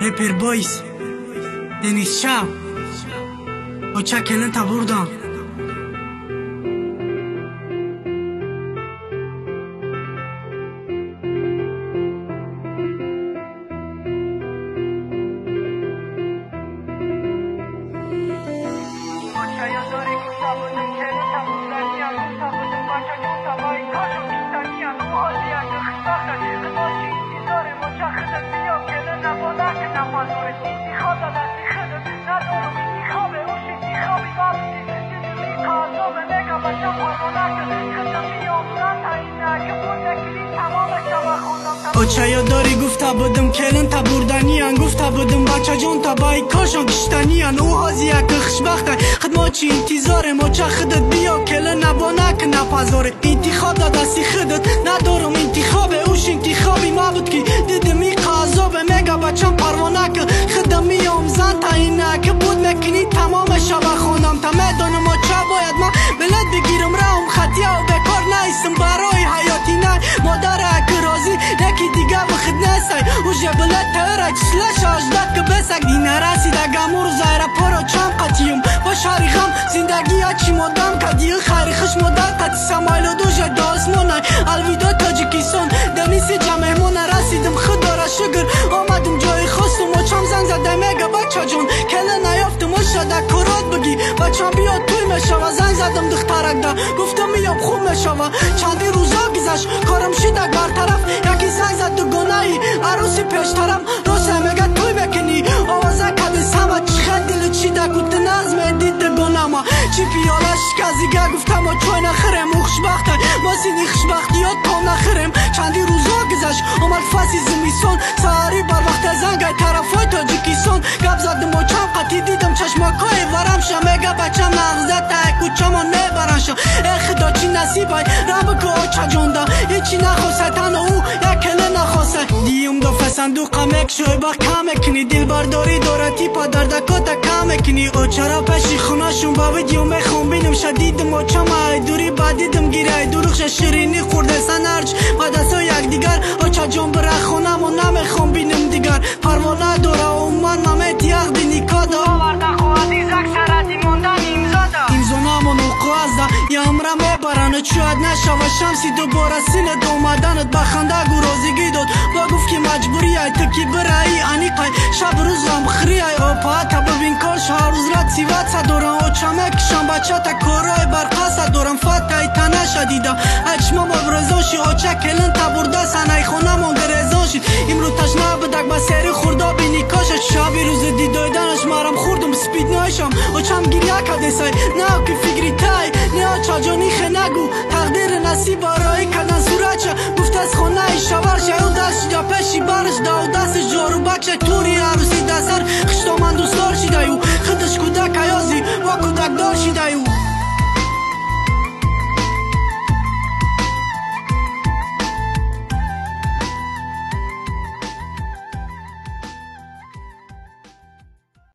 Rapper Boys Deniz Şah O çekenin taburdan چایا داری گفته بودم کلن تا بردنیان گفته بودم بچه جان تا بایی کاشان کشتنیان او حاضیه که خوشبخته خدمات چی انتظاره ما چه خودت بیا کلن نبانه که نپذاره انتخاب دا دستی خودت ندارم انتخابه اوش انتخابی ما بود که دیدمی قضابه مگه بچم پروانه که خدمی آمزن تا اینه که بود مکنی تمام شب خونم تا میدانم ما چه باید ما بلد بگیرم راهم خطیه و بکار نیستم برای حیاتی نه مادره که رازی یکی دیگه بخد نسای و جبلت تره چسلش آجدد که بسک دی نرسیده گمور زیره پارا چم قطیم با شریخم زندگی چی مادم کدیه خیری خش مادر قطی سمایل دو جد آسمانه الویدا تاجیکستان دمیسی جمعمون رسیدم خدا را شگر آمدم جای خواستم و چم زنگ زده میگه بچه جان کله نیافتم و شده کرات بگی بچم بیاد توی میشوه زنگ زدم دخترک ده گفتم میام خوب میشوه چندی روزا گذشت کارم شدک برطرف یکی زنگ زد دو گناهی عروسی پیشترم راسته میگه توی بکنی آوازه کدیس همه چخد دل چی دکوت نظم دید گناما چی پیاله شکازیگه گفتم و چوی نخرم و خوشبخته ما سینی خوشبختی ها تا نخرم چندی روزا گذشت آمد فصل زمیستان سهری بر وقت زنگای طرفای تاجیکستان گپ زدم و چم قطی دیدم چشماکای ورم شمیگه بچم نغزه تک کوچما نبرنشم ای خدا چی نصیبای رب که آچه جانده هیچی نخواسته تن او یکله نخواسته دیم دفعه صندوقم یک شوی با کم کنی دل برداری دارتی پا دردکات کم کنی او چرا پشی خوناشون با ویدیو میخوام بینم شدیدم و چما دوری با دیدم گیره دروخش شیرینی خورده سنرج با دستا یک دیگر آچه جان بره خونم و نمیخوام بینم دیگر پروانه داره و من ممت یک دینی کادا آورده خوادی زک سردی موندن امزا نامون و قوازده یا امرم میبرنه چوید نشوه شمسی دوباره سینت اومدنت بخنده گو رازگی داد با گفت که مجبوری ای تکی برایی انیقای شب روز غم خری ای اوپا تا ببین کاش هر روز رد سیوت سا دورم و چمه کشم بچه تا کارای برقصه دورم فت ای تنه شدیده اچما مبرزاشی آچه کلن تا برده سنای خونه من گرزاشی امرو تشنه بدک با سری خورده بینی کاشش شبی روز دیدایدنش مرم خوردم سپید نایشم و چم گیریه کده سای نه که فکری تای نه چاجانی خنگو تقدیر نصیب برای کدن صورت گفت از خونه ای شور شد دست جا پشی برش دا و دست جارو بچه توری عروسی دستر خشتا من دوست دار